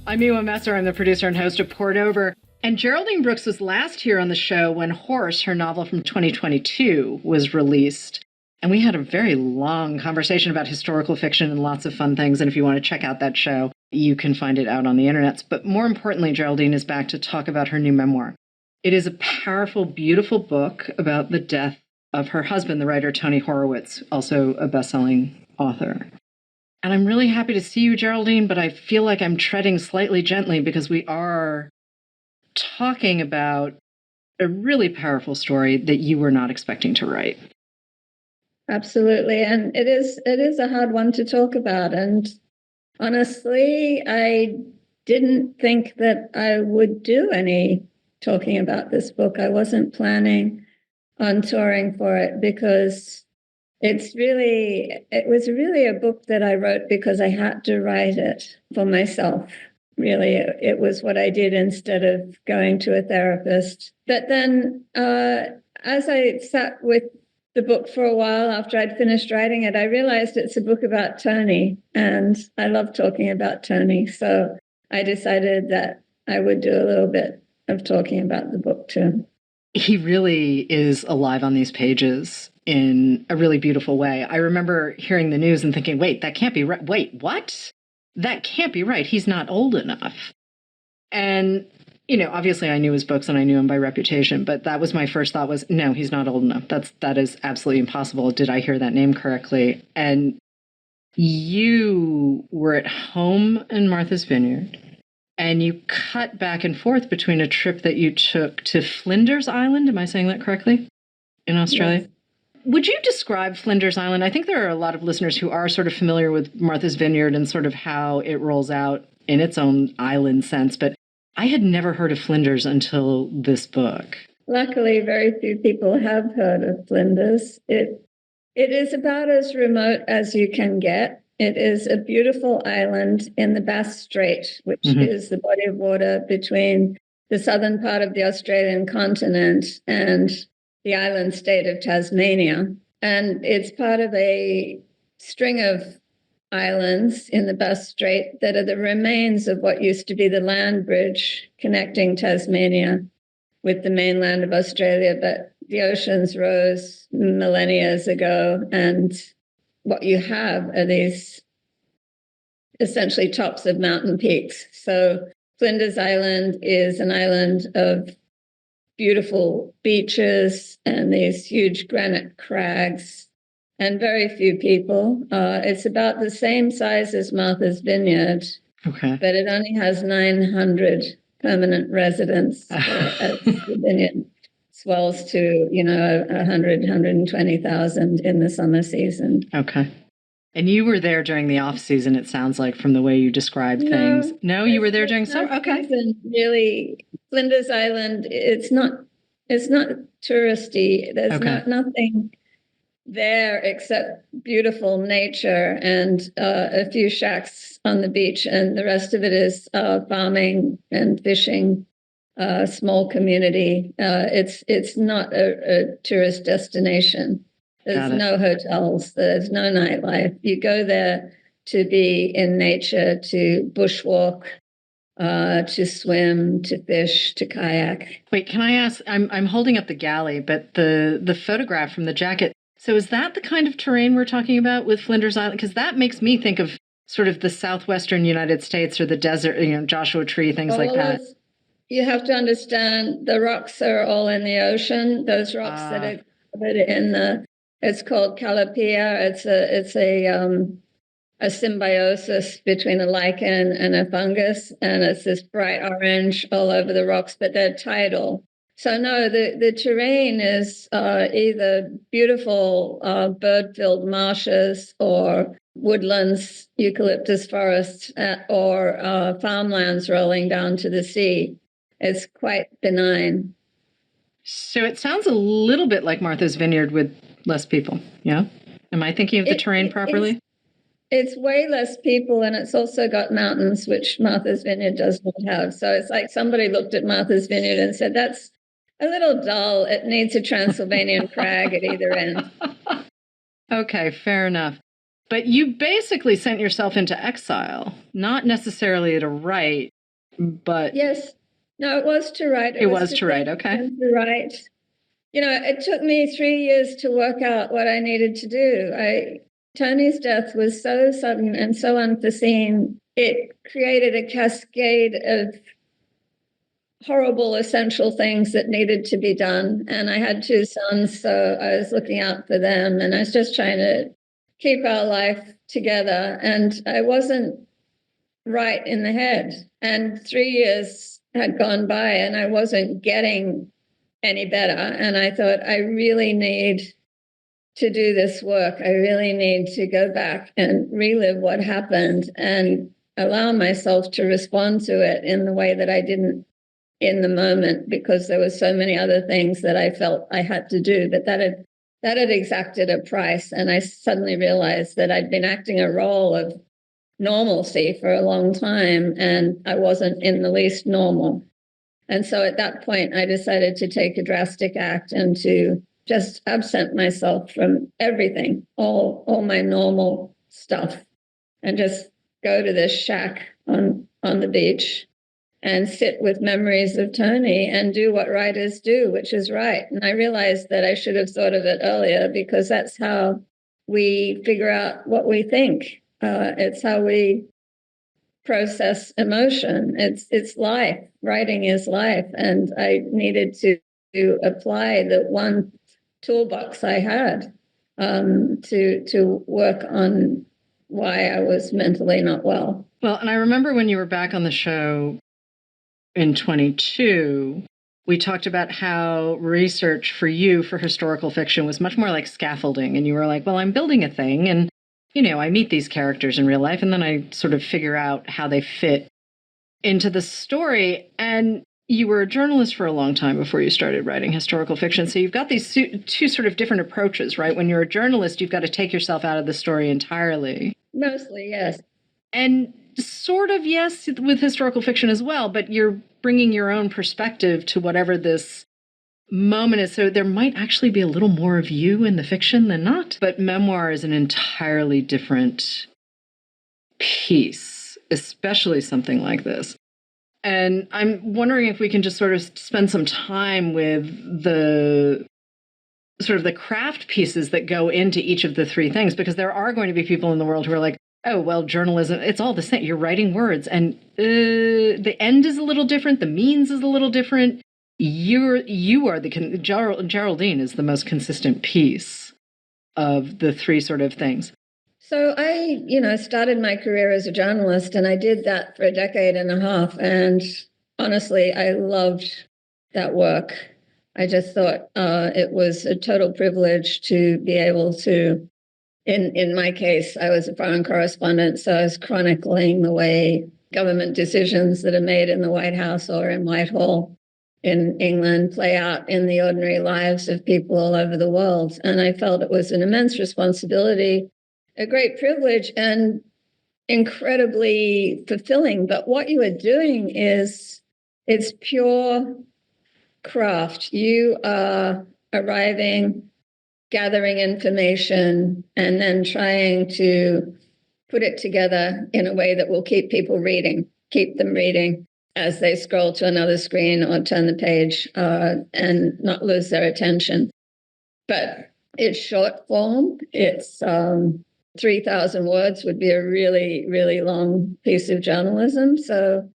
I'm Miwa Messer. I'm the producer and host of Poured Over. And Geraldine Brooks was last here on the show when Horse, her novel from 2022, was released. And we had a very long conversation about historical fiction and lots of fun things. And if you want to check out that show, you can find it out on the internet. But more importantly, Geraldine is back to talk about her new memoir. It is a powerful, beautiful book about the death of her husband, the writer Tony Horowitz, also a best-selling author. And I'm really happy to see you, Geraldine, but I feel like I'm treading slightly gently because we are talking about a really powerful story that you were not expecting to write. Absolutely. And it is a hard one to talk about. And honestly, I didn't think that I would do any talking about this book. I wasn't planning on touring for it because it was really a book that I wrote because I had to write it for myself. Really, it was what I did instead of going to a therapist. But then as I sat with the book for a while after I'd finished writing it, I realized it's a book about Tony, and I love talking about Tony. So I decided that I would do a little bit of talking about the book too. He really is alive on these pages in a really beautiful way. I remember hearing the news and thinking, wait, that can't be right. Wait, what? That can't be right. He's not old enough. And, you know, obviously I knew his books and I knew him by reputation, but that was my first thought was, no, he's not old enough. That is absolutely impossible. Did I hear that name correctly? And you were at home in Martha's Vineyard. And you cut back and forth between a trip that you took to Flinders Island. Am I saying that correctly? In Australia? Yes. Would you describe Flinders Island? I think there are a lot of listeners who are sort of familiar with Martha's Vineyard and sort of how it rolls out in its own island sense. But I had never heard of Flinders until this book. Luckily, very few people have heard of Flinders. It is about as remote as you can get. It is a beautiful island in the Bass Strait, which is the body of water between the southern part of the Australian continent and the island state of Tasmania. And it's part of a string of islands in the Bass Strait that are the remains of what used to be the land bridge connecting Tasmania with the mainland of Australia. But the oceans rose millennia ago, and what you have are these essentially tops of mountain peaks. So Flinders Island is an island of beautiful beaches and these huge granite crags and very few people. It's about the same size as Martha's Vineyard, but it only has 900 permanent residents as the vineyard swells to, 120,000 in the summer season. Okay. And you were there during the off season, it sounds like, from the way you described things. No, you were there during summer? Okay. Season, really, Flinders Island, it's not touristy. There's nothing there except beautiful nature and a few shacks on the beach. And the rest of it is farming and fishing. Small community. It's not a tourist destination. There's no hotels. There's no nightlife. You go there to be in nature, to bushwalk, to swim, to fish, to kayak. Wait, can I ask? I'm holding up the galley, but the photograph from the jacket. So is that the kind of terrain we're talking about with Flinders Island? Because that makes me think of sort of the southwestern United States or the desert, Joshua Tree, things like that. You have to understand the rocks are all in the ocean. Those rocks that are covered in it's called calopea. It's a symbiosis between a lichen and a fungus, and it's this bright orange all over the rocks, but they're tidal. So no, the terrain is either beautiful bird-filled marshes or woodlands, eucalyptus forests, or farmlands rolling down to the sea. It's quite benign. So it sounds a little bit like Martha's Vineyard with less people, yeah? Am I thinking of the terrain properly? It's way less people, and it's also got mountains, which Martha's Vineyard does not have. So it's like somebody looked at Martha's Vineyard and said, that's a little dull. It needs a Transylvanian crag at either end. Okay, fair enough. But you basically sent yourself into exile, not necessarily to write, But yes, no, it was to write. It was to write, okay. To write. It took me 3 years to work out what I needed to do. Tony's death was so sudden and so unforeseen. It created a cascade of horrible essential things that needed to be done. And I had 2 sons, so I was looking out for them, and I was just trying to keep our life together. And I wasn't right in the head. And 3 years had gone by and I wasn't getting any better. And I thought, I really need to do this work. I really need to go back and relive what happened and allow myself to respond to it in the way that I didn't in the moment, because there were so many other things that I felt I had to do, but that had exacted a price. And I suddenly realized that I'd been acting a role of normalcy for a long time, and I wasn't in the least normal. And so at that point, I decided to take a drastic act and to just absent myself from everything, all my normal stuff, and just go to this shack on the beach and sit with memories of Tony and do what writers do, which is write. And I realized that I should have thought of it earlier, because that's how we figure out what we think. It's how we process emotion. It's life. Writing is life. And I needed to apply the one toolbox I had to work on why I was mentally not well. Well, and I remember when you were back on the show in 22, we talked about how research for you for historical fiction was much more like scaffolding. And you were like, well, I'm building a thing, and I meet these characters in real life, and then I sort of figure out how they fit into the story. And you were a journalist for a long time before you started writing historical fiction. So you've got these two sort of different approaches, right? When you're a journalist, you've got to take yourself out of the story entirely. Mostly, yes. And sort of, yes, with historical fiction as well, but you're bringing your own perspective to whatever this moment is. So there might actually be a little more of you in the fiction than not. But Memoir is an entirely different piece, especially something like this. And I'm wondering if we can just sort of spend some time with the sort of the craft pieces that go into each of the 3 things, because there are going to be people in the world who are like, oh, well, journalism, it's all the same. You're writing words, and the end is a little different. The means is a little different. You are Geraldine is the most consistent piece of the 3 sort of things. So I, started my career as a journalist, and I did that for a decade and a half. And honestly, I loved that work. I just thought it was a total privilege to be able to, in my case, I was a foreign correspondent, so I was chronicling the way government decisions that are made in the White House or in Whitehall in England play out in the ordinary lives of people all over the world. And I felt it was an immense responsibility, a great privilege, and incredibly fulfilling. But what you are doing it's pure craft. You are arriving, gathering information, and then trying to put it together in a way that will keep them reading as they scroll to another screen or turn the page and not lose their attention. But it's short form. It's 3,000 words would be a really, really long piece of journalism. So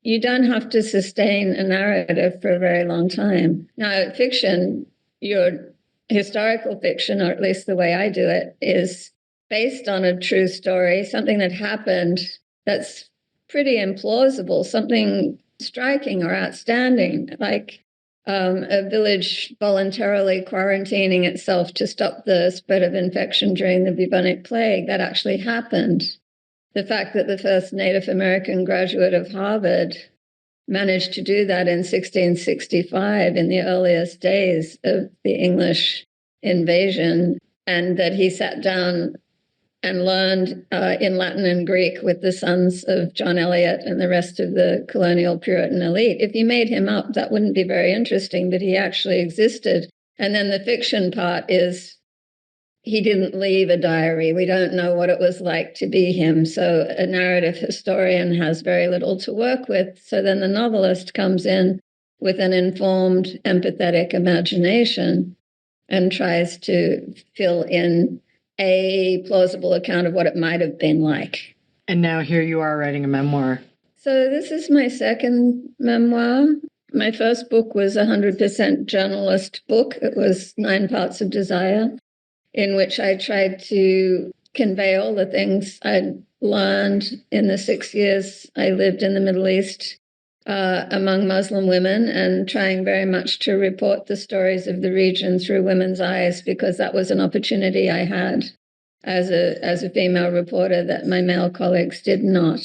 you don't have to sustain a narrative for a very long time. Now, fiction, your historical fiction, or at least the way I do it, is based on a true story, something that happened that's pretty implausible, something striking or outstanding, like a village voluntarily quarantining itself to stop the spread of infection during the bubonic plague. That actually happened. The fact that the first Native American graduate of Harvard managed to do that in 1665, in the earliest days of the English invasion, and that he sat down and learned in Latin and Greek with the sons of John Eliot and the rest of the colonial Puritan elite. If you made him up, that wouldn't be very interesting, but he actually existed. And then the fiction part is he didn't leave a diary. We don't know what it was like to be him. So a narrative historian has very little to work with. So then the novelist comes in with an informed, empathetic imagination and tries to fill in a plausible account of what it might have been like. And now here you are writing a memoir. So this is my second memoir. My first book was a 100% journalist book. It was 9 Parts of Desire, in which I tried to convey all the things I'd learned in the 6 years I lived in the Middle East among Muslim women, and trying very much to report the stories of the region through women's eyes, because that was an opportunity I had as a female reporter that my male colleagues did not.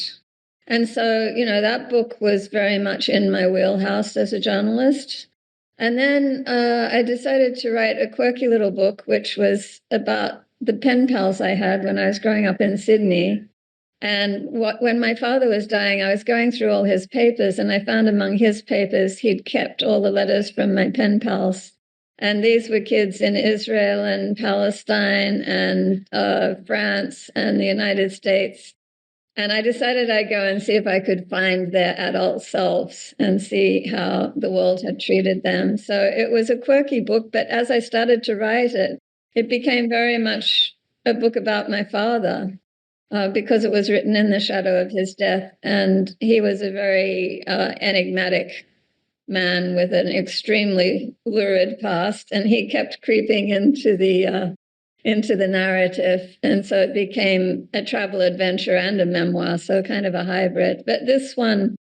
And so, that book was very much in my wheelhouse as a journalist. And then I decided to write a quirky little book, which was about the pen pals I had when I was growing up in Sydney. And when my father was dying, I was going through all his papers, and I found among his papers, he'd kept all the letters from my pen pals. And these were kids in Israel and Palestine and France and the United States. And I decided I'd go and see if I could find their adult selves and see how the world had treated them. So it was a quirky book, but as I started to write it, it became very much a book about my father, because it was written in the shadow of his death. And he was a very enigmatic man with an extremely lurid past, and he kept creeping into the narrative. And so it became a travel adventure and a memoir, so kind of a hybrid. But this one,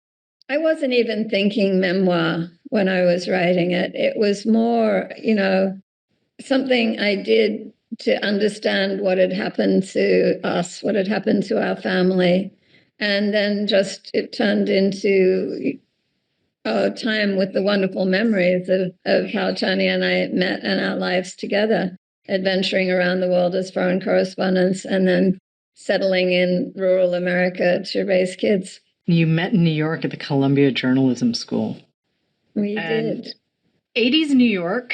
I wasn't even thinking memoir when I was writing it. It was more, something I did to understand what had happened to us, what had happened to our family. And then just it turned into time with the wonderful memories of how Tony and I met and our lives together, adventuring around the world as foreign correspondents and then settling in rural America to raise kids. You met in New York at the Columbia Journalism School. We did. 80s New York.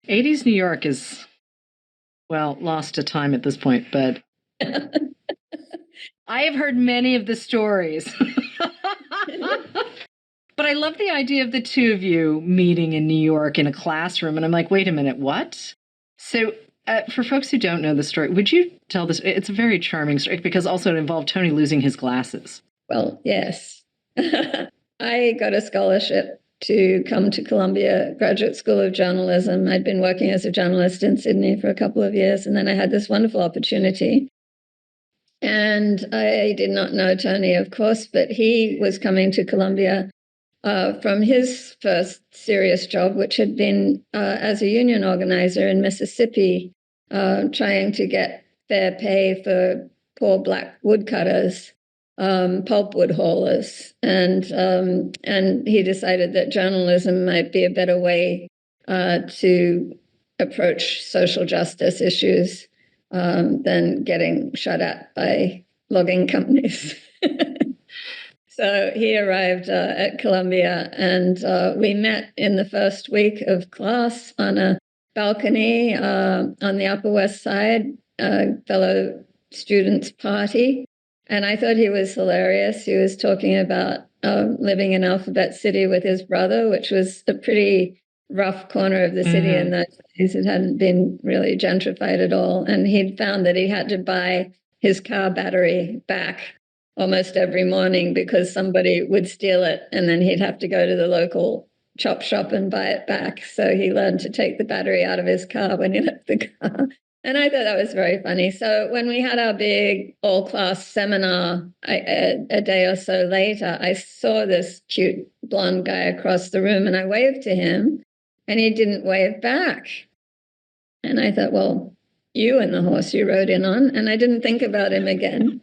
80s New York is, well, lost to time at this point, but I have heard many of the stories. But I love the idea of the two of you meeting in New York in a classroom. And I'm like, wait a minute, what? So for folks who don't know the story, would you tell this? It's a very charming story because also it involved Tony losing his glasses. Well, yes. I got a scholarship to come to Columbia Graduate School of Journalism. I'd been working as a journalist in Sydney for a couple of years, and then I had this wonderful opportunity. And I did not know Tony, of course, but he was coming to Columbia from his first serious job, which had been as a union organizer in Mississippi, trying to get fair pay for poor Black woodcutters, pulpwood haulers. And he decided that journalism might be a better way to approach social justice issues than getting shot at by logging companies. So he arrived at Columbia, and we met in the first week of class on a balcony on the Upper West Side, fellow students' party. And I thought he was hilarious. He was talking about living in Alphabet City with his brother, which was a pretty rough corner of the city in those days. It hadn't been really gentrified at all. And he'd found that he had to buy his car battery back almost every morning because somebody would steal it, and then he'd have to go to the local chop shop and buy it back. So he learned to take the battery out of his car when he left the car. And I thought that was very funny. So when we had our big all-class seminar a day or so later, I saw this cute blonde guy across the room, and I waved to him, and he didn't wave back. And I thought, well, you and the horse you rode in on. And I didn't think about him again.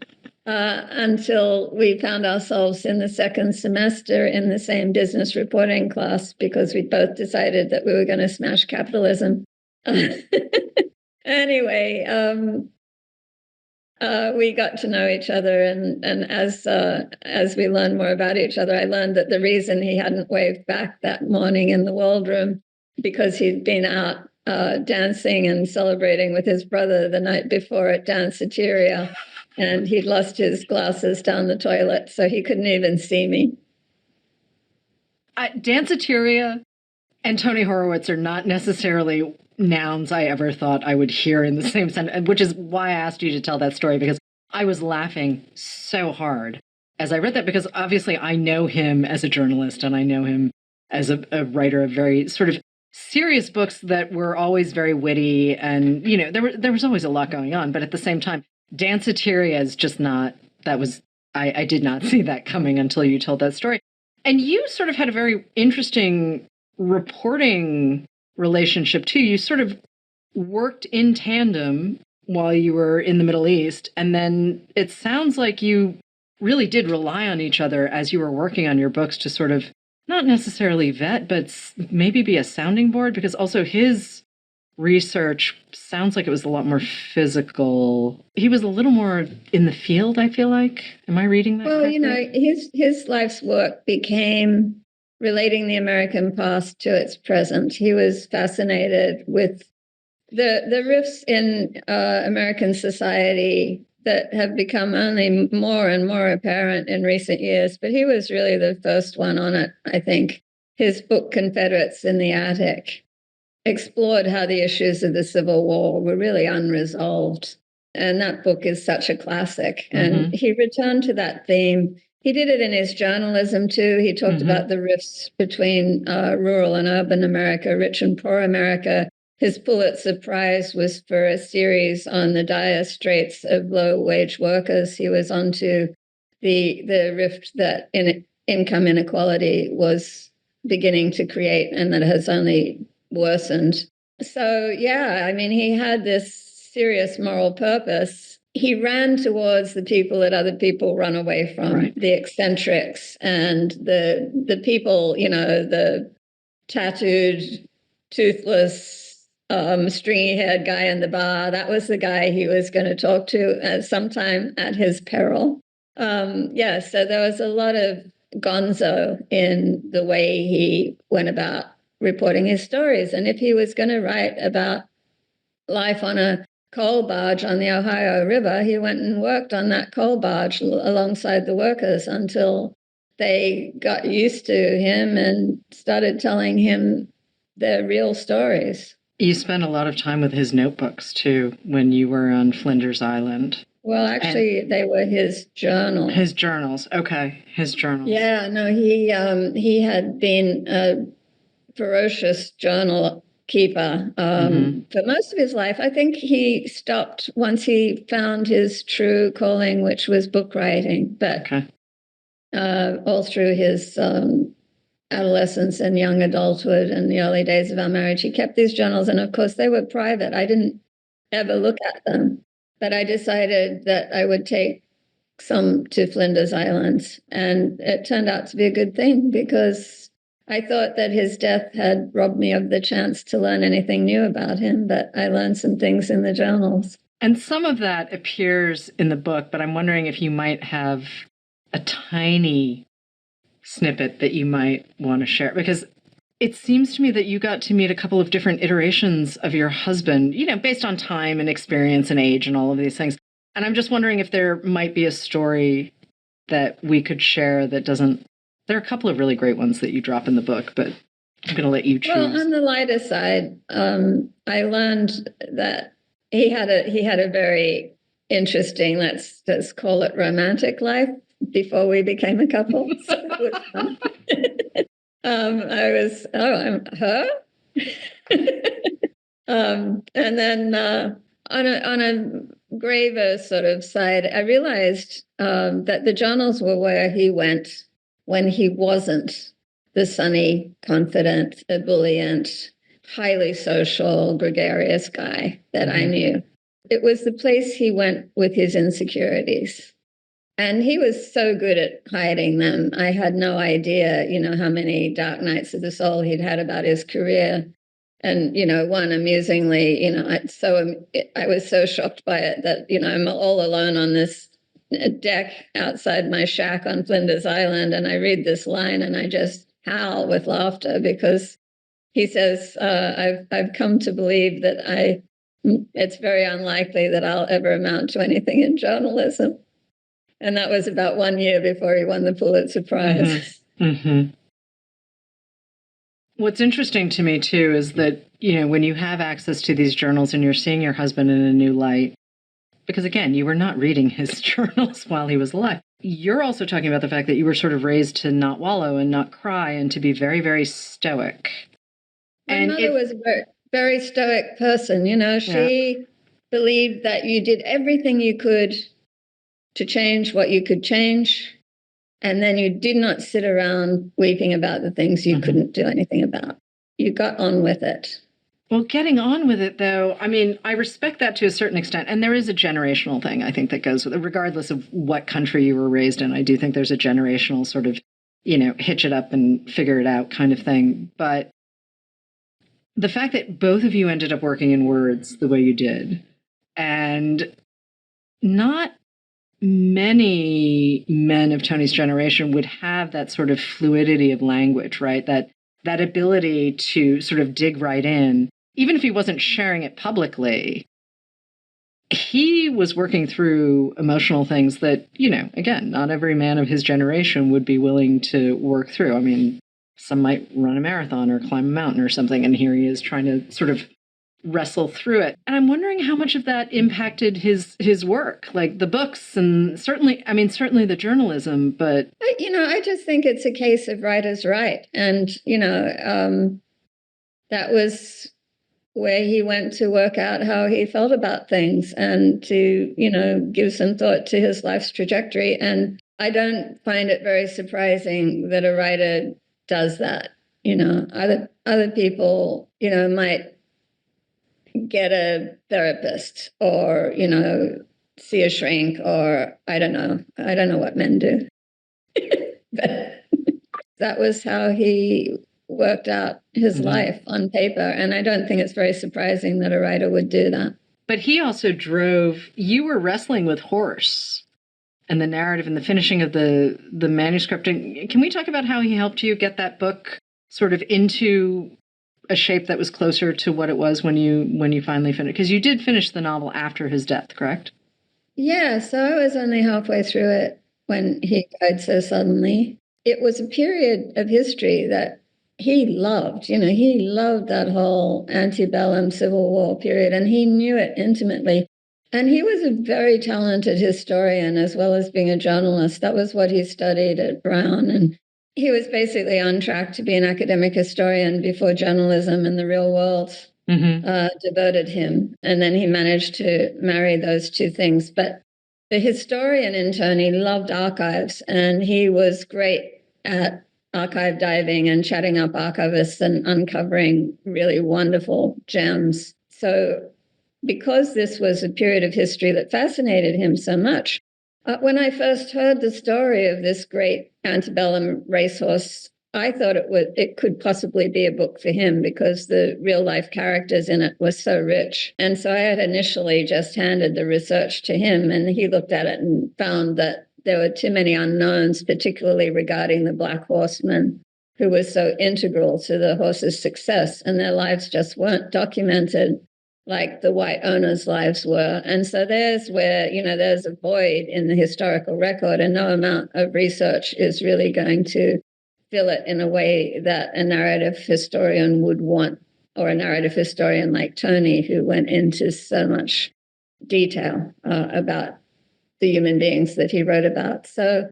Until we found ourselves in the second semester in the same business reporting class, because we both decided that we were going to smash capitalism. Anyway, we got to know each other, and as we learned more about each other, I learned that the reason he hadn't waved back that morning in the World Room because he'd been out dancing and celebrating with his brother the night before at Danceteria, and he'd lost his glasses down the toilet, so he couldn't even see me. Danceteria and Tony Horowitz are not necessarily nouns I ever thought I would hear in the same sentence, which is why I asked you to tell that story, because I was laughing so hard as I read that, because obviously I know him as a journalist and I know him as a writer of very sort of serious books that were always very witty, and there was always a lot going on, but at the same time, Danceteria is just not, I did not see that coming until you told that story. And you sort of had a very interesting reporting relationship too. You sort of worked in tandem while you were in the Middle East, and then it sounds like you really did rely on each other as you were working on your books to sort of not necessarily vet, but maybe be a sounding board, because also his research sounds like it was a lot more physical. He was a little more in the field, I feel like. Am I reading that correctly? His life's work became relating the American past to its present. He was fascinated with the rifts in American society that have become only more and more apparent in recent years, but he was really the first one on it, I think. His book, Confederates in the Attic, explored how the issues of the Civil War were really unresolved. And that book is such a classic. And he returned to that theme. He did it in his journalism, too. He talked about the rifts between rural and urban America, rich and poor America. His Pulitzer Prize was for a series on the dire straits of low-wage workers. He was onto the rift that income inequality was beginning to create, and that has only worsened. So, yeah, I mean, he had this serious moral purpose. He ran towards the people that other people run away from, the eccentrics and the people, the tattooed, toothless, stringy-haired guy in the bar. That was the guy he was going to talk to sometime at his peril. So there was a lot of gonzo in the way he went about reporting his stories. And if he was going to write about life on a coal barge on the Ohio River, he went and worked on that coal barge alongside the workers until they got used to him and started telling him their real stories. You spent a lot of time with his notebooks, too, when you were on Flinders Island. Well, actually, they were his journals. His journals. Okay, his journals. Yeah, no, he had been a ferocious journal keeper for most of his life. I think he stopped once he found his true calling, which was book writing. But all through his adolescence and young adulthood and the early days of our marriage, he kept these journals. And of course, they were private. I didn't ever look at them. But I decided that I would take some to Flinders Island. And it turned out to be a good thing, because I thought that his death had robbed me of the chance to learn anything new about him. But I learned some things in the journals. And some of that appears in the book, but I'm wondering if you might have a tiny snippet that you might want to share, because it seems to me that you got to meet a couple of different iterations of your husband, based on time and experience and age and all of these things. And I'm just wondering if there might be a story that we could share that doesn't... There are a couple of really great ones that you drop in the book, but I'm going to let you choose. Well, on the lighter side, I learned that he had a very interesting, let's call it romantic life before we became a couple. So it was fun. I'm her. And then on a graver sort of side, I realized that the journals were where he went when he wasn't the sunny, confident, ebullient, highly social, gregarious guy that I knew. It was the place he went with his insecurities. And he was so good at hiding them. I had no idea, how many dark nights of the soul he'd had about his career. And, one amusingly, I was so shocked by it that, I'm all alone on this deck outside my shack on Flinders Island. And I read this line and I just howl with laughter, because he says, I've come to believe that it's very unlikely that I'll ever amount to anything in journalism. And that was about 1 year before he won the Pulitzer Prize. Mm-hmm. Mm-hmm. What's interesting to me, too, is that, when you have access to these journals and you're seeing your husband in a new light, because, again, you were not reading his journals while he was alive. You're also talking about the fact that you were sort of raised to not wallow and not cry and to be very, very stoic. My mother was a very, very stoic person. She believed that you did everything you could to change what you could change. And then you did not sit around weeping about the things you couldn't do anything about. You got on with it. Well, getting on with it, though, I mean, I respect that to a certain extent. And there is a generational thing, I think, that goes with it, regardless of what country you were raised in. I do think there's a generational sort of, hitch it up and figure it out kind of thing. But the fact that both of you ended up working in words the way you did, and not many men of Tony's generation would have that sort of fluidity of language, right? That ability to sort of dig right in. Even if he wasn't sharing it publicly, he was working through emotional things that, again, not every man of his generation would be willing to work through. I mean, some might run a marathon or climb a mountain or something, and here he is trying to sort of wrestle through it. And I'm wondering how much of that impacted his work, like the books and certainly the journalism, but... I just think it's a case of writer's right. And, that was where he went to work out how he felt about things and to, give some thought to his life's trajectory. And I don't find it very surprising that a writer does that. Other people, might get a therapist or, see a shrink, or I don't know what men do. But that was how he worked out his life on paper. And I don't think it's very surprising that a writer would do that. But he also you were wrestling with Horse and the narrative and the finishing of the manuscript. And can we talk about how he helped you get that book sort of into a shape that was closer to what it was when you finally finished? Because you did finish the novel after his death, correct? Yeah, so I was only halfway through it when he died so suddenly. It was a period of history that he loved. He loved that whole antebellum Civil War period, and he knew it intimately. And he was a very talented historian as well as being a journalist. That was what he studied at Brown. And he was basically on track to be an academic historian before journalism and the real world devoted him. And then he managed to marry those two things. But the historian in Tony loved archives, and he was great at archive diving and chatting up archivists and uncovering really wonderful gems. So because this was a period of history that fascinated him so much, when I first heard the story of this great antebellum racehorse, I thought it could possibly be a book for him because the real life characters in it were so rich. And so I had initially just handed the research to him, and he looked at it and found that there were too many unknowns, particularly regarding the Black Horsemen, who was so integral to the horse's success, and their lives just weren't documented like the white owners' lives were. And so there's where, there's a void in the historical record, and no amount of research is really going to fill it in a way that a narrative historian would want, or a narrative historian like Tony, who went into so much detail about the human beings that he wrote about. So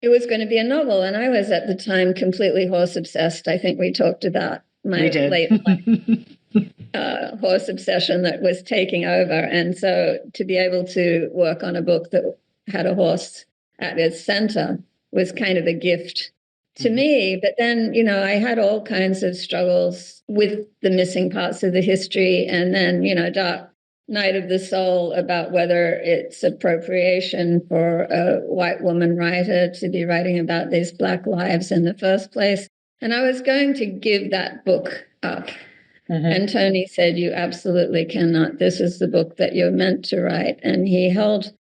it was going to be a novel, and I was at the time completely horse obsessed. I think we talked about my late life horse obsession that was taking over. And so to be able to work on a book that had a horse at its center was kind of a gift to me. But then, I had all kinds of struggles with the missing parts of the history, and then, dark night of the soul about whether it's appropriation for a white woman writer to be writing about these Black lives in the first place. And I was going to give that book up. And Tony said, "You absolutely cannot. This is the book that you're meant to write." And he held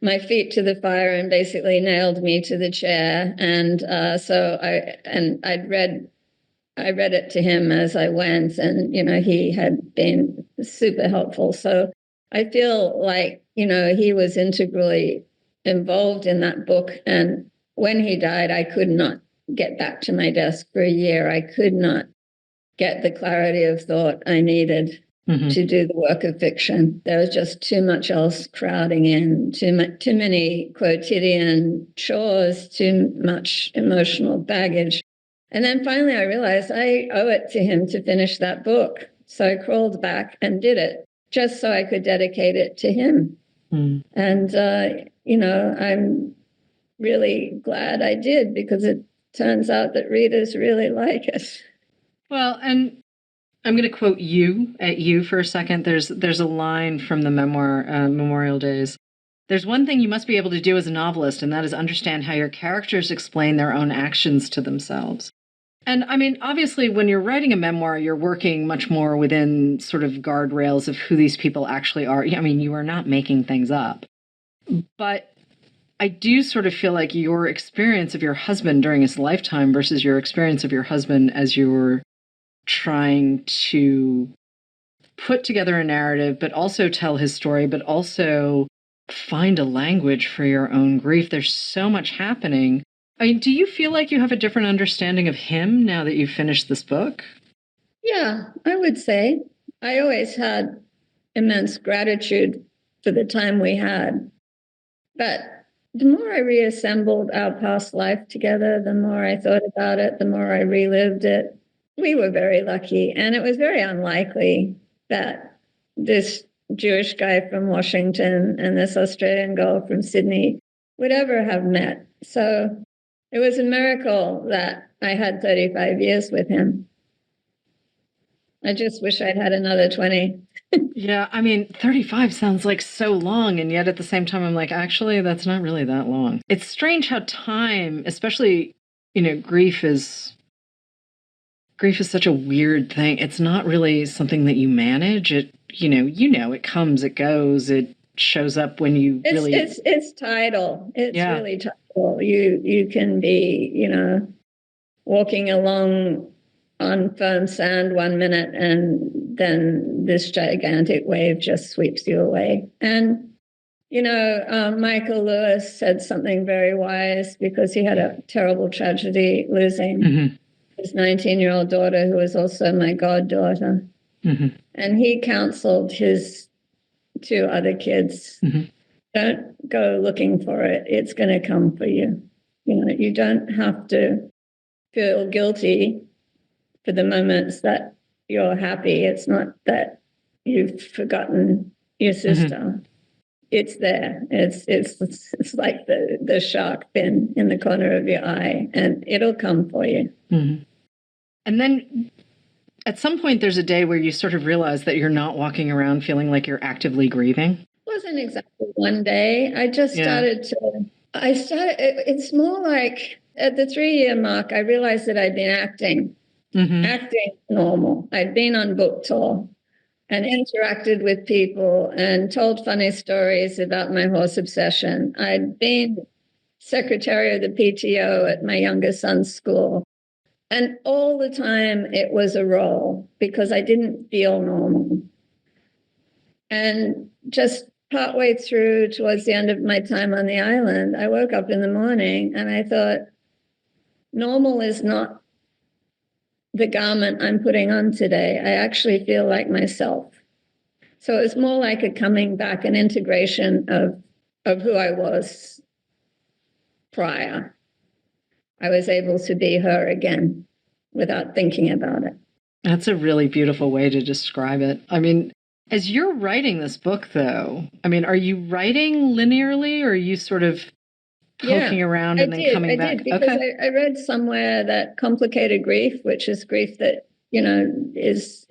my feet to the fire and basically nailed me to the chair. And so I'd read I read it to him as I went, and, he had been super helpful. So I feel like, he was integrally involved in that book. And when he died, I could not get back to my desk for a year. I could not get the clarity of thought I needed to do the work of fiction. There was just too much else crowding in, too many quotidian chores, too much emotional baggage. And then finally I realized I owe it to him to finish that book. So I crawled back and did it just so I could dedicate it to him. And, I'm really glad I did, because it turns out that readers really like it. Well, and I'm going to quote you for a second. There's a line from the memoir, Memorial Days. There's one thing you must be able to do as a novelist, and that is understand how your characters explain their own actions to themselves. And I mean, obviously, when you're writing a memoir, you're working much more within sort of guardrails of who these people actually are. I mean, you are not making things up. But I do sort of feel like your experience of your husband during his lifetime versus your experience of your husband as you were trying to put together a narrative, but also tell his story, but also find a language for your own grief. There's so much happening. I mean, do you feel like you have a different understanding of him now that you've finished this book? Yeah, I would say. I always had immense gratitude for the time we had. But the more I reassembled our past life together, the more I thought about it, the more I relived it. We were very lucky, and it was very unlikely that this Jewish guy from Washington and this Australian girl from Sydney would ever have met. So it was a miracle that I had 35 years with him. I just wish I'd had another 20. Yeah, I mean, 35 sounds like so long, and yet at the same time, I'm like, actually, that's not really that long. It's strange how time, especially, grief is such a weird thing. It's not really something that you manage. It, it comes, it goes, it shows up when you really. It's tidal. It's really tidal. You can be, walking along on firm sand 1 minute, and then this gigantic wave just sweeps you away. And, Michael Lewis said something very wise, because he had a terrible tragedy losing his 19-year-old daughter, who was also my goddaughter. And he counseled his 2 other kids, don't go looking for it. It's going to come for you. You don't have to feel guilty for the moments that you're happy. It's not that you've forgotten your sister. It's there. It's like the shark fin in the corner of your eye, and it'll come for you. And then at some point, there's a day where you sort of realize that you're not walking around feeling like you're actively grieving. It wasn't exactly one day. I just it's more like at the 3-year mark, I realized that I'd been acting normal. I'd been on book tour and interacted with people and told funny stories about my horse obsession. I'd been secretary of the PTO at my youngest son's school. And all the time it was a role, because I didn't feel normal. And just partway through, towards the end of my time on the island, I woke up in the morning and I thought, normal is not the garment I'm putting on today. I actually feel like myself. So it was more like a coming back, an integration of who I was prior. I was able to be her again without thinking about it. That's a really beautiful way to describe it. I mean, as you're writing this book, though, are you writing linearly, or are you sort of poking around and then coming back? I did, because I read somewhere that complicated grief, which is grief that, is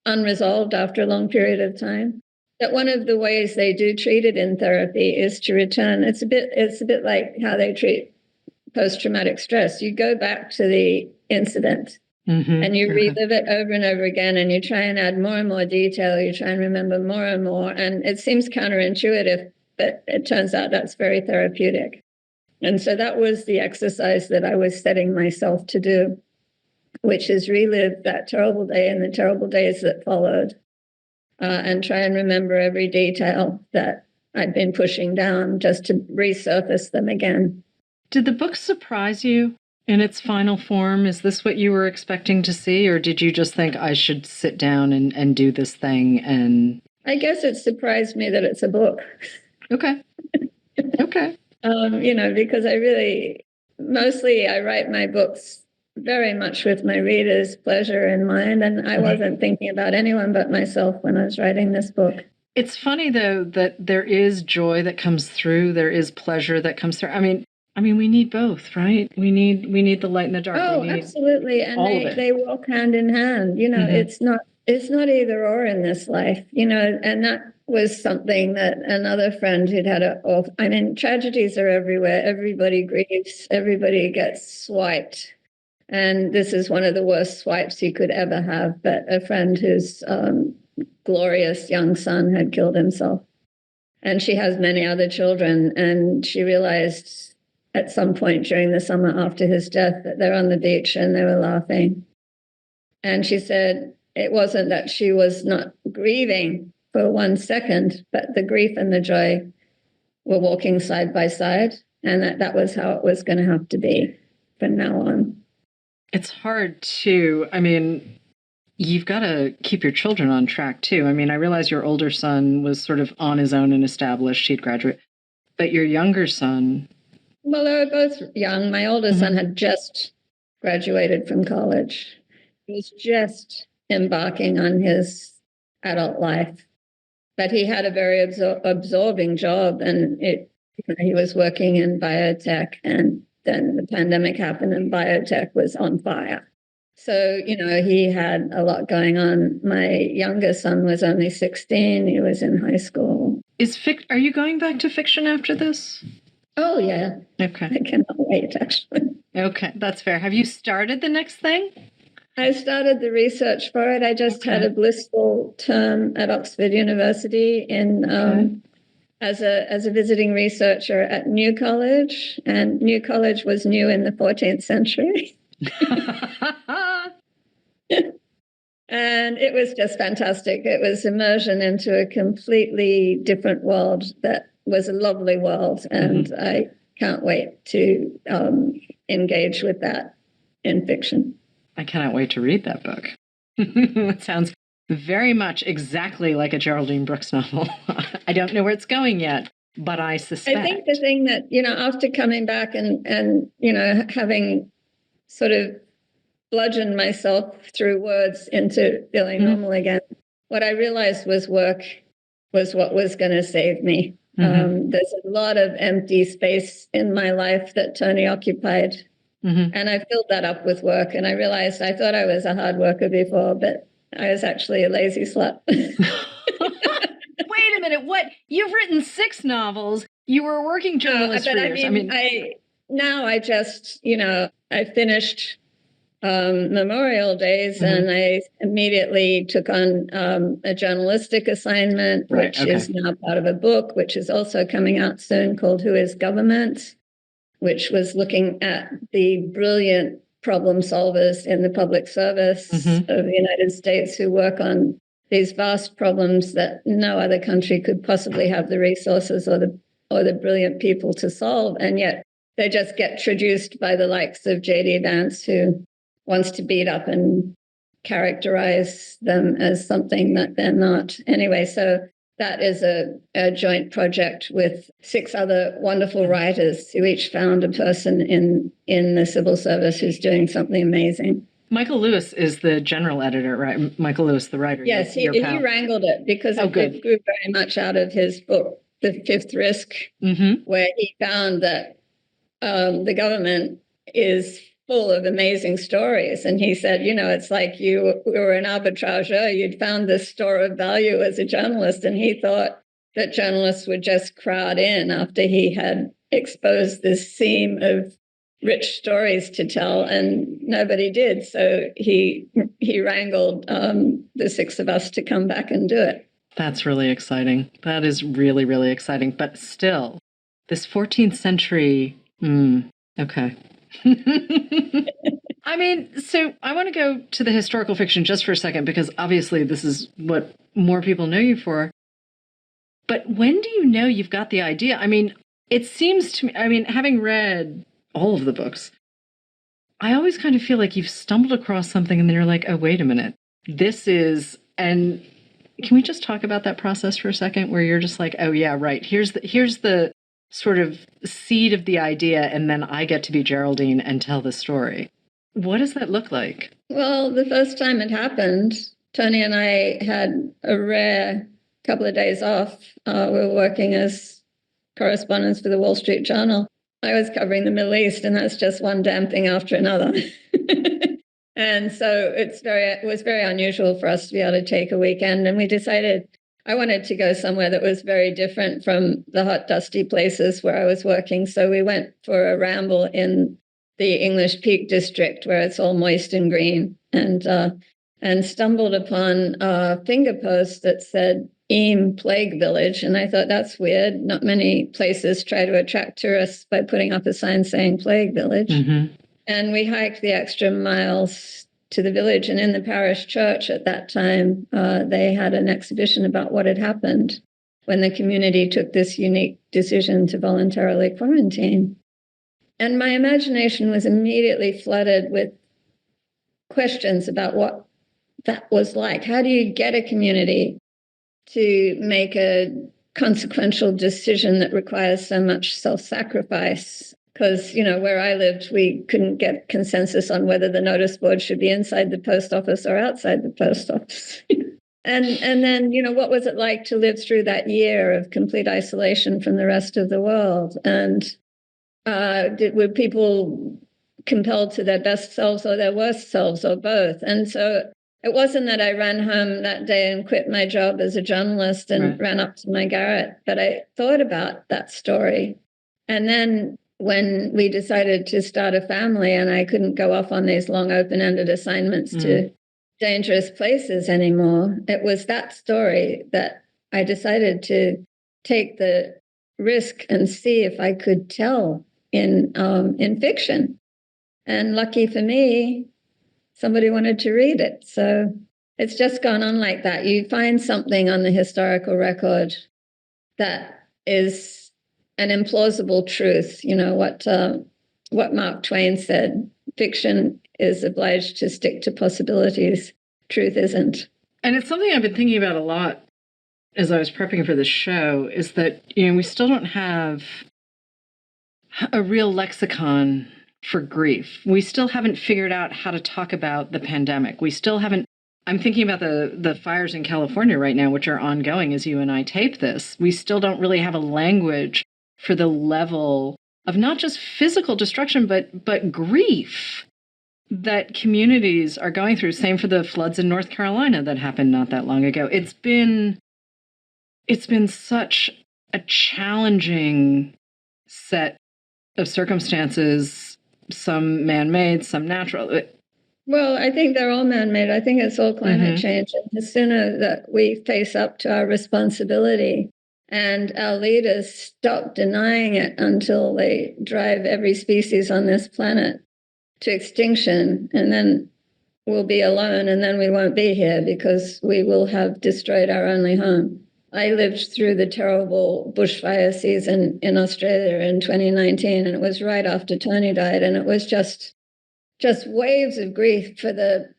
unresolved after a long period of time, that one of the ways they do treat it in therapy is to return. It's a bit like how they treat post-traumatic stress. You go back to the incident and you relive it over and over again, and you try and add more and more detail. You try and remember more and more. And it seems counterintuitive, but it turns out that's very therapeutic. And so that was the exercise that I was setting myself to do. which is relive that terrible day and the terrible days that followed, and try and remember every detail that I'd been pushing down just to resurface them again. Did the book surprise you in its final form? Is this what you were expecting to see, or did you just think I should sit down and do this thing? And I guess it surprised me that it's a book. Okay. Okay. Because mostly I write my books very much with my readers' pleasure in mind, and I wasn't thinking about anyone but myself when I was writing this book. It's funny, though, that there is joy that comes through. There is pleasure that comes through. I mean, we need both, right? We need the light and the dark. Oh, absolutely. And they walk hand in hand. It's not either or in this life, and that was something that another friend who'd had tragedies are everywhere. Everybody grieves. Everybody gets swiped. And this is one of the worst swipes you could ever have. But a friend whose glorious young son had killed himself. And she has many other children. And she realized at some point during the summer after his death that they're on the beach and they were laughing. And she said it wasn't that she was not grieving for 1 second, but the grief and the joy were walking side by side. And that was how it was going to have to be from now on. It's hard to, you've got to keep your children on track too. I realize your older son was sort of on his own and established. He'd graduate. But your younger son... Well, they were both young. My older son had just graduated from college. He was just embarking on his adult life. But he had a very absorbing job, and he was working in biotech, and then the pandemic happened and biotech was on fire. So, he had a lot going on. My younger son was only 16. He was in high school. Are you going back to fiction after this? Oh, yeah. Okay. I cannot wait, actually. Okay, that's fair. Have you started the next thing? I started the research for it. I just had a blissful term at Oxford University as a visiting researcher at New College, and New College was new in the 14th century. And it was just fantastic. It was immersion into a completely different world that was a lovely world, and I can't wait to engage with that in fiction. I cannot wait to read that book. It sounds very much exactly like a Geraldine Brooks novel. I don't know where it's going yet, but I suspect. I think the thing that, after coming back and having sort of bludgeoned myself through words into feeling normal again, what I realized was work was what was going to save me. There's a lot of empty space in my life that Tony occupied. And I filled that up with work. And I realized I thought I was a hard worker before, but I was actually a lazy slut. Wait a minute. What? You've written 6 novels. You were a working journalist for years. I finished Memorial Days, and I immediately took on a journalistic assignment, which is now part of a book, which is also coming out soon, called Who is Government?, which was looking at the brilliant problem solvers in the public service of the United States who work on these vast problems that no other country could possibly have the resources or the brilliant people to solve. And yet they just get traduced by the likes of J.D. Vance, who wants to beat up and characterize them as something that they're not. Anyway, so that is a joint project with 6 other wonderful writers who each found a person in the civil service who's doing something amazing. Michael Lewis is the general editor, right? Michael Lewis, the writer. Yes, he wrangled it because it grew very much out of his book, The Fifth Risk, where he found that the government is full of amazing stories. And he said, it's like you were an arbitrageur. You'd found this store of value as a journalist. And he thought that journalists would just crowd in after he had exposed this seam of rich stories to tell. And nobody did. So he wrangled the 6 of us to come back and do it. That's really exciting. That is really, really exciting. But still, this 14th century, okay. I mean, so I want to go to the historical fiction just for a second, because obviously this is what more people know you for. But when do you know you've got the idea? I mean, it seems to me, I mean, having read all of the books, I always kind of feel like you've stumbled across something and then you're like, oh, wait a minute. This is, and can we just talk about that process for a second where you're just like, oh, yeah, right. Here's the sort of seed of the idea, and then I get to be Geraldine and tell the story. What does that look like? Well, the first time it happened, Tony and I had a rare couple of days off. We were working as correspondents for the Wall Street Journal. I was covering the Middle East, and that's just one damn thing after another. And so it was very unusual for us to be able to take a weekend. And we decided I wanted to go somewhere that was very different from the hot, dusty places where I was working. So we went for a ramble in the English Peak District, where it's all moist and green, and stumbled upon a finger post that said Eam Plague Village. And I thought, that's weird. Not many places try to attract tourists by putting up a sign saying Plague Village. Mm-hmm. And we hiked the extra miles to the village. And in the parish church at that time, they had an exhibition about what had happened when the community took this unique decision to voluntarily quarantine. And my imagination was immediately flooded with questions about what that was like. How do you get a community to make a consequential decision that requires so much self-sacrifice? Because, where I lived, we couldn't get consensus on whether the notice board should be inside the post office or outside the post office. And then, what was it like to live through that year of complete isolation from the rest of the world? And were people compelled to their best selves or their worst selves or both? And so it wasn't that I ran home that day and quit my job as a journalist and ran up to my garret, but I thought about that story. And then when we decided to start a family and I couldn't go off on these long open-ended assignments to dangerous places anymore, it was that story that I decided to take the risk and see if I could tell in fiction. And lucky for me, somebody wanted to read it. So it's just gone on like that. You find something on the historical record that is an implausible truth. What Mark Twain said, fiction is obliged to stick to possibilities. Truth isn't. And it's something I've been thinking about a lot as I was prepping for the show, is that, we still don't have a real lexicon for grief. We still haven't figured out how to talk about the pandemic. We still haven't. I'm thinking about the fires in California right now, which are ongoing as you and I tape this. We still don't really have a language for the level of not just physical destruction, but grief that communities are going through. Same for the floods in North Carolina that happened not that long ago. It's been such a challenging set of circumstances, some man-made, some natural. Well, I think they're all man-made. I think it's all climate change. And the sooner that we face up to our responsibility and our leaders stop denying it until they drive every species on this planet to extinction, and then we'll be alone, and then we won't be here because we will have destroyed our only home. I lived through the terrible bushfire season in Australia in 2019, and it was right after Tony died, and it was just waves of grief for the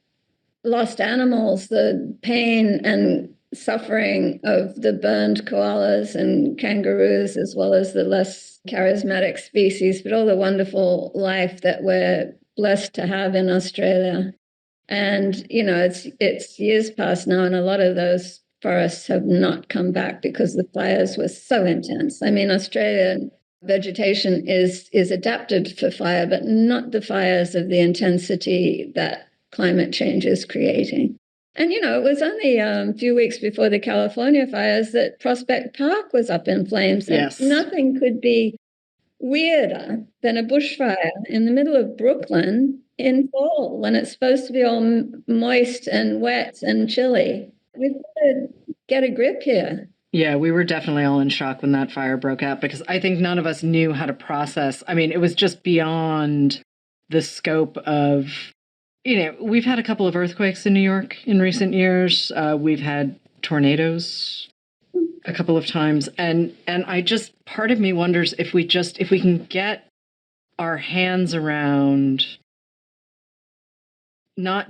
lost animals, the pain and suffering of the burned koalas and kangaroos, as well as the less charismatic species, but all the wonderful life that we're blessed to have in Australia. And, it's years past now, and a lot of those forests have not come back because the fires were so intense. I mean, Australian vegetation is adapted for fire, but not the fires of the intensity that climate change is creating. And, it was only a few weeks before the California fires that Prospect Park was up in flames. Yes. And nothing could be weirder than a bushfire in the middle of Brooklyn in fall when it's supposed to be all moist and wet and chilly. We've got to get a grip here. Yeah, we were definitely all in shock when that fire broke out, because I think none of us knew how to process. I mean, it was just beyond the scope of, we've had a couple of earthquakes in New York in recent years. We've had tornadoes a couple of times. And I just, part of me wonders if we can get our hands around not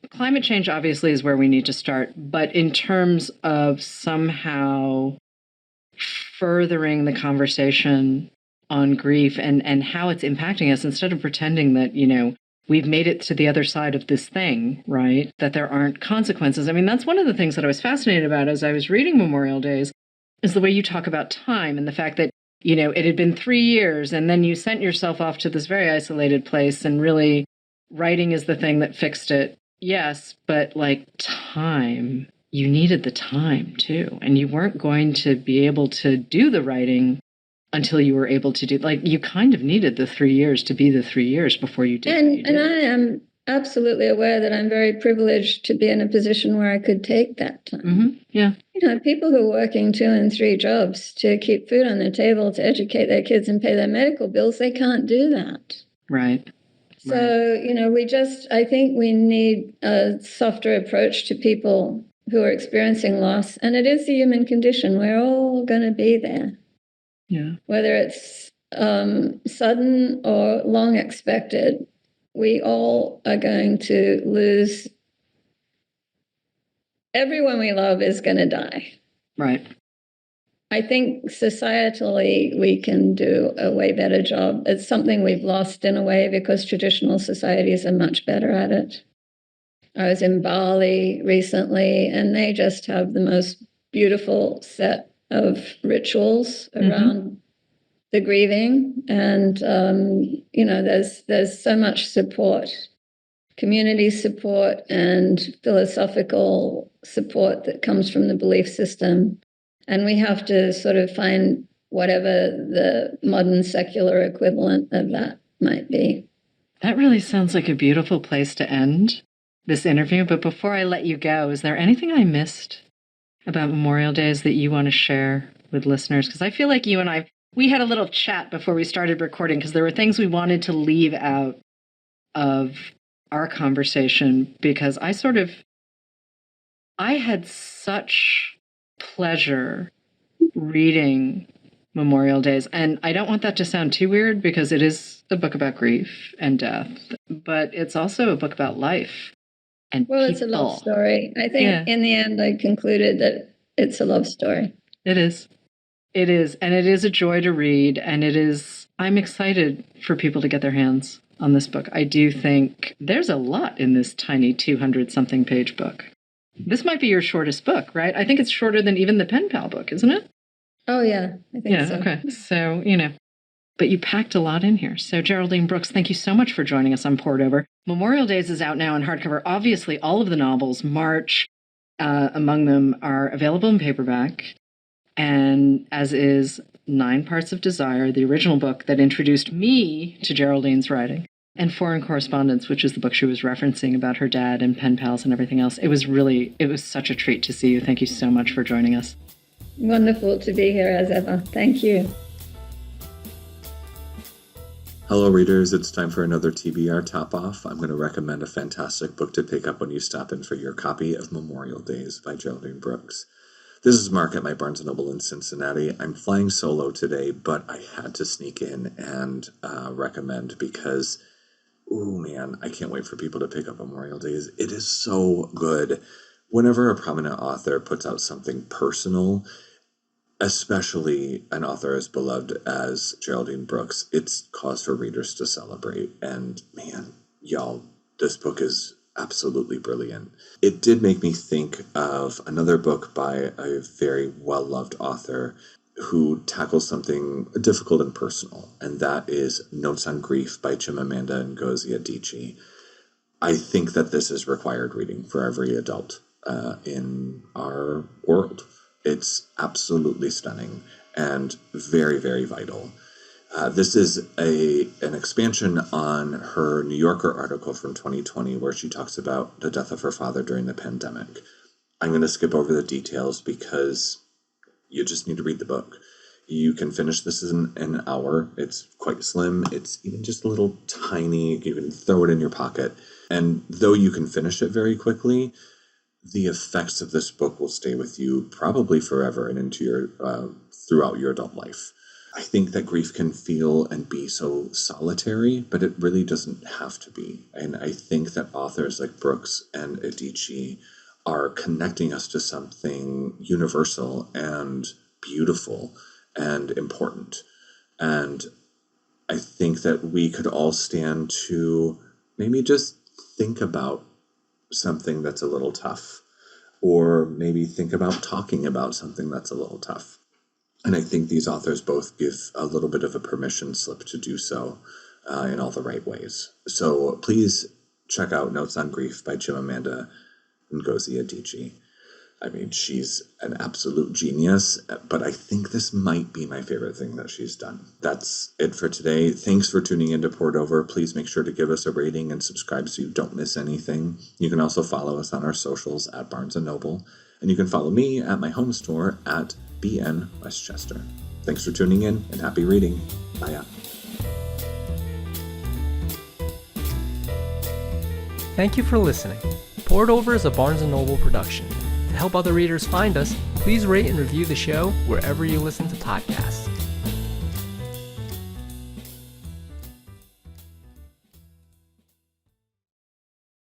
climate change obviously is where we need to start, but in terms of somehow furthering the conversation on grief and how it's impacting us, instead of pretending that, we've made it to the other side of this thing, right? That there aren't consequences. I mean, that's one of the things that I was fascinated about as I was reading Memorial Days, is the way you talk about time and the fact that, it had been 3 years and then you sent yourself off to this very isolated place, and really writing is the thing that fixed it. Yes, but like time, you needed the time too. And you weren't going to be able to do the writing until you were able to do, you kind of needed the 3 years to be the 3 years before you did. And I am absolutely aware that I'm very privileged to be in a position where I could take that time. Mm-hmm. Yeah. People who are working 2 and 3 jobs to keep food on their table, to educate their kids and pay their medical bills, they can't do that. Right. So, I think we need a softer approach to people who are experiencing loss. And it is the human condition. We're all going to be there. Yeah. Whether it's sudden or long expected, we all are going to lose. Everyone we love is going to die. Right. I think societally we can do a way better job. It's something we've lost in a way because traditional societies are much better at it. I was in Bali recently, and they just have the most beautiful set of rituals around the grieving. And, there's so much support, community support and philosophical support that comes from the belief system. And we have to sort of find whatever the modern secular equivalent of that might be. That really sounds like a beautiful place to end this interview. But before I let you go, is there anything I missed about Memorial Days that you want to share with listeners? Because I feel like you and we had a little chat before we started recording, because there were things we wanted to leave out of our conversation, because I had such pleasure reading Memorial Days. And I don't want that to sound too weird, because it is a book about grief and death, but it's also a book about life and people. It's a love story. I think in the end, I concluded that it's a love story. It is. It is. And it is a joy to read. And I'm excited for people to get their hands on this book. I do think there's a lot in this tiny 200-something page book. This might be your shortest book, right? I think it's shorter than even the Pen Pal book, isn't it? Oh, yeah. I think so. Okay. So, but you packed a lot in here. So, Geraldine Brooks, thank you so much for joining us on Poured Over. Memorial Days is out now in hardcover. Obviously, all of the novels, March, among them, are available in paperback, and as is 9 Parts of Desire, the original book that introduced me to Geraldine's writing, and Foreign Correspondence, which is the book she was referencing about her dad and pen pals and everything else. It was such a treat to see you. Thank you so much for joining us. Wonderful to be here as ever. Thank you. Hello, readers. It's time for another TBR Top Off. I'm going to recommend a fantastic book to pick up when you stop in for your copy of Memorial Days by Geraldine Brooks. This is Mark at my Barnes & Noble in Cincinnati. I'm flying solo today, but I had to sneak in and recommend because, oh man, I can't wait for people to pick up Memorial Days. It is so good. Whenever a prominent author puts out something personal, especially an author as beloved as Geraldine Brooks, it's cause for readers to celebrate. And man, y'all, this book is absolutely brilliant. It did make me think of another book by a very well-loved author who tackles something difficult and personal, and that is Notes on Grief by Chimamanda Ngozi Adichie. I think that this is required reading for every adult in our world. It's absolutely stunning and very, very vital. This is an expansion on her New Yorker article from 2020 where she talks about the death of her father during the pandemic. I'm going to skip over the details because you just need to read the book. You can finish this in an hour. It's quite slim. It's even just a little tiny. You can throw it in your pocket. And though you can finish it very quickly, the effects of this book will stay with you probably forever and into your throughout your adult life. I think that grief can feel and be so solitary, but it really doesn't have to be. And I think that authors like Brooks and Adichie are connecting us to something universal and beautiful and important. And I think that we could all stand to maybe just think about something that's a little tough, or maybe think about talking about something that's a little tough. And I think these authors both give a little bit of a permission slip to do so in all the right ways. So please check out Notes on Grief by Chimamanda Ngozi Adichie. I mean, she's an absolute genius, but I think this might be my favorite thing that she's done. That's it for today. Thanks for tuning in to Poured Over. Please make sure to give us a rating and subscribe so you don't miss anything. You can also follow us on our socials at Barnes & Noble, and you can follow me at my home store at BN Westchester. Thanks for tuning in, and happy reading. Bye. Thank you for listening. Poured Over is a Barnes & Noble production. To help other readers find us, please rate and review the show wherever you listen to podcasts.